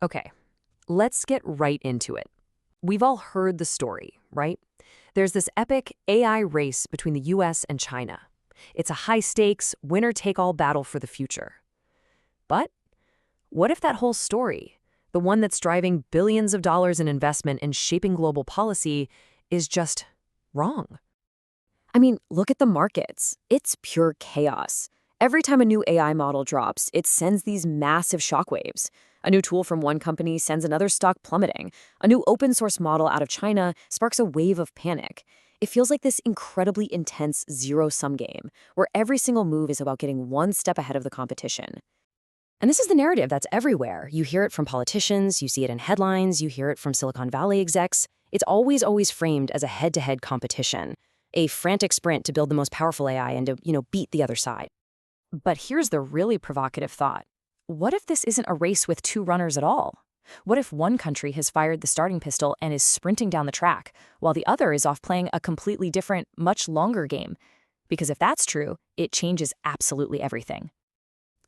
Okay, let's get right into it. We've all heard the story, right? There's this epic AI race between the US and China. It's a high-stakes, winner-take-all battle for the future. But what if that whole story, the one that's driving billions of dollars in investment and shaping global policy, is just wrong? I mean, look at the markets. It's pure chaos. Every time a new AI model drops, it sends these massive shockwaves. A new tool from one company sends another stock plummeting. A new open source model out of China sparks a wave of panic. It feels like this incredibly intense zero-sum game, where every single move is about getting one step ahead of the competition. And this is the narrative that's everywhere. You hear it from politicians, you see it in headlines, you hear it from Silicon Valley execs. It's always framed as a head-to-head competition, a frantic sprint to build the most powerful AI and to, beat the other side. But here's the really provocative thought. What if this isn't a race with two runners at all? What if one country has fired the starting pistol and is sprinting down the track, while the other is off playing a completely different, much longer game? Because if that's true, it changes absolutely everything.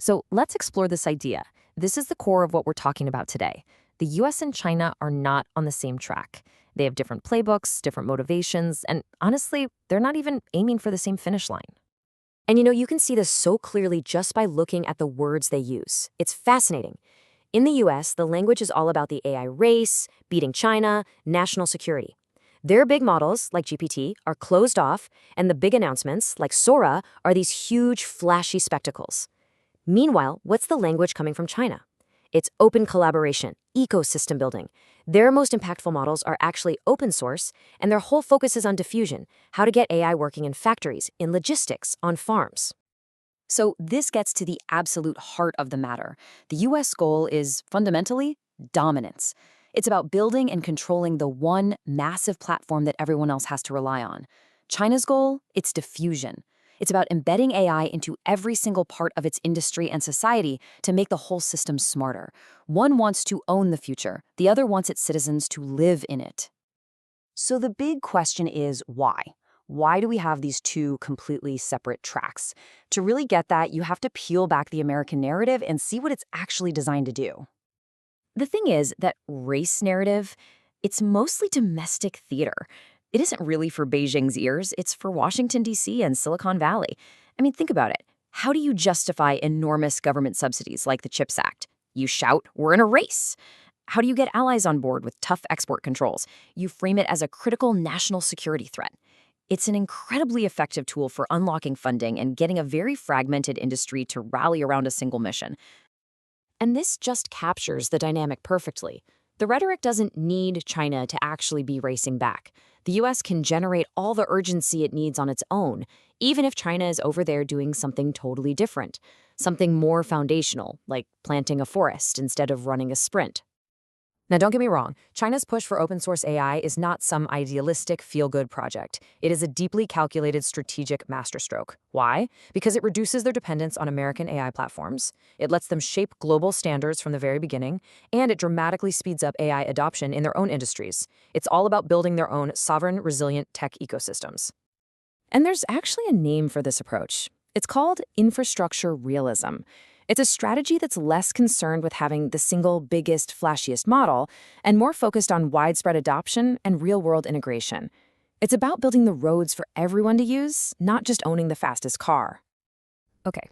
So let's explore this idea. This is the core of what we're talking about today. The US and China are not on the same track. They have different playbooks, different motivations, and honestly, they're not even aiming for the same finish line. And you can see this so clearly just by looking at the words they use. It's fascinating. In the US, the language is all about the AI race, beating China, national security. Their big models, like GPT, are closed off, and the big announcements, like Sora, are these huge, flashy spectacles. Meanwhile, what's the language coming from China? It's open collaboration, ecosystem building. Their most impactful models are actually open source, and their whole focus is on diffusion, how to get AI working in factories, in logistics, on farms. So this gets to the absolute heart of the matter. The US goal is, fundamentally, dominance. It's about building and controlling the one massive platform that everyone else has to rely on. China's goal, it's diffusion. It's about embedding AI into every single part of its industry and society to make the whole system smarter. One wants to own the future. The other wants its citizens to live in it. So the big question is why? Why do we have these two completely separate tracks? To really get that, you have to peel back the American narrative and see what it's actually designed to do. The thing is that race narrative, it's mostly domestic theater. It isn't really for Beijing's ears, it's for Washington, D.C. and Silicon Valley. I mean, think about it. How do you justify enormous government subsidies like the CHIPS Act? You shout, we're in a race. How do you get allies on board with tough export controls? You frame it as a critical national security threat. It's an incredibly effective tool for unlocking funding and getting a very fragmented industry to rally around a single mission. And this just captures the dynamic perfectly. The rhetoric doesn't need China to actually be racing back. The US can generate all the urgency it needs on its own, even if China is over there doing something totally different, something more foundational, like planting a forest instead of running a sprint. Now, don't get me wrong, China's push for open source AI is not some idealistic feel-good project. It is a deeply calculated strategic masterstroke. Why? Because it reduces their dependence on American AI platforms, it lets them shape global standards from the very beginning, and it dramatically speeds up AI adoption in their own industries. It's all about building their own sovereign, resilient tech ecosystems. And there's actually a name for this approach. It's called infrastructure realism. It's a strategy that's less concerned with having the single biggest, flashiest model and more focused on widespread adoption and real-world integration. It's about building the roads for everyone to use, not just owning the fastest car. Okay,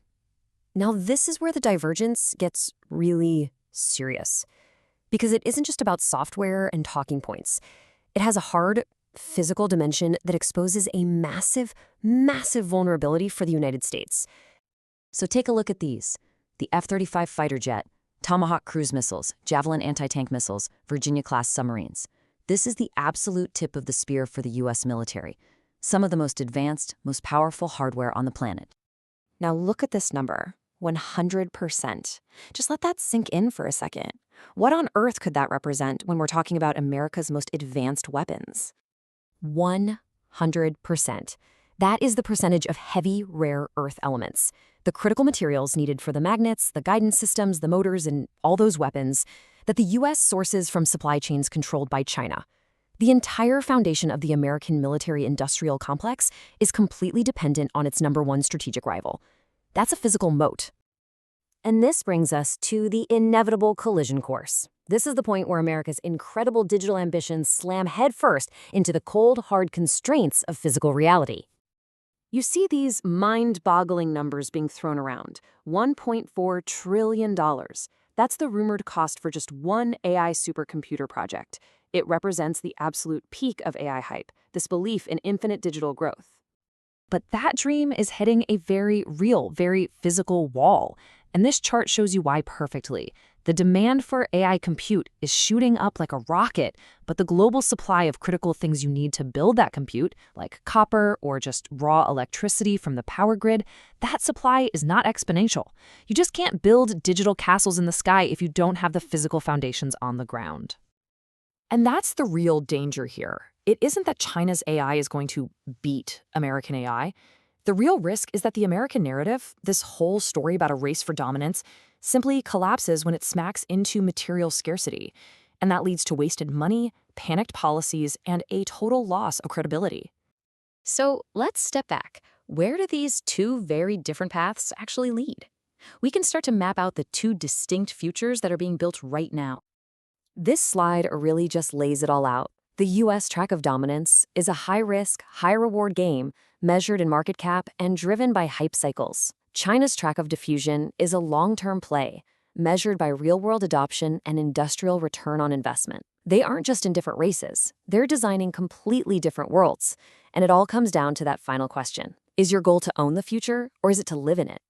now this is where the divergence gets really serious. Because it isn't just about software and talking points. It has a hard, physical dimension that exposes a massive vulnerability for the United States. So take a look at these. The F-35 fighter jet, Tomahawk cruise missiles, Javelin anti-tank missiles, Virginia-class submarines. This is the absolute tip of the spear for the US military. Some of the most advanced, most powerful hardware on the planet. Now look at this number, 100%. Just let that sink in for a second. What on earth could that represent when we're talking about America's most advanced weapons? 100%. That is the percentage of heavy, rare earth elements, the critical materials needed for the magnets, the guidance systems, the motors, and all those weapons that the US sources from supply chains controlled by China. The entire foundation of the American military-industrial complex is completely dependent on its number one strategic rival. That's a physical moat. And this brings us to the inevitable collision course. This is the point where America's incredible digital ambitions slam headfirst into the cold, hard constraints of physical reality. You see these mind-boggling numbers being thrown around. $1.4 trillion. That's the rumored cost for just one AI supercomputer project. It represents the absolute peak of AI hype, this belief in infinite digital growth. But that dream is hitting a very real, very physical wall. And this chart shows you why perfectly. The demand for AI compute is shooting up like a rocket, but the global supply of critical things you need to build that compute, like copper or just raw electricity from the power grid, that supply is not exponential. You just can't build digital castles in the sky if you don't have the physical foundations on the ground. And that's the real danger here. It isn't that China's AI is going to beat American AI. The real risk is that the American narrative, this whole story about a race for dominance, simply collapses when it smacks into material scarcity. And that leads to wasted money, panicked policies, and a total loss of credibility. So let's step back. Where do these two very different paths actually lead? We can start to map out the two distinct futures that are being built right now. This slide really just lays it all out. The U.S. track of dominance is a high-risk, high-reward game measured in market cap and driven by hype cycles. China's track of diffusion is a long-term play, measured by real-world adoption and industrial return on investment. They aren't just in different races, they're designing completely different worlds. And it all comes down to that final question. Is your goal to own the future, or is it to live in it?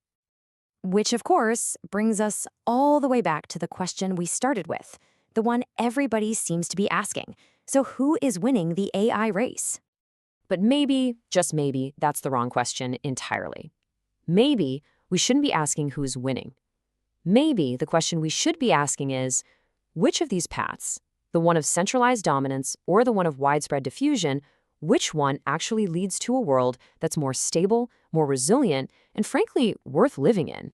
Which, of course, brings us all the way back to the question we started with, the one everybody seems to be asking. So who is winning the AI race? But maybe, just maybe, that's the wrong question entirely. Maybe we shouldn't be asking who's winning. Maybe the question we should be asking is, which of these paths, the one of centralized dominance or the one of widespread diffusion, which one actually leads to a world that's more stable, more resilient, and frankly, worth living in?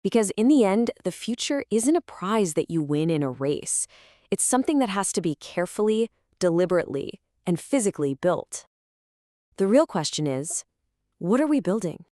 Because in the end, the future isn't a prize that you win in a race. It's something that has to be carefully, deliberately, and physically built. The real question is, what are we building?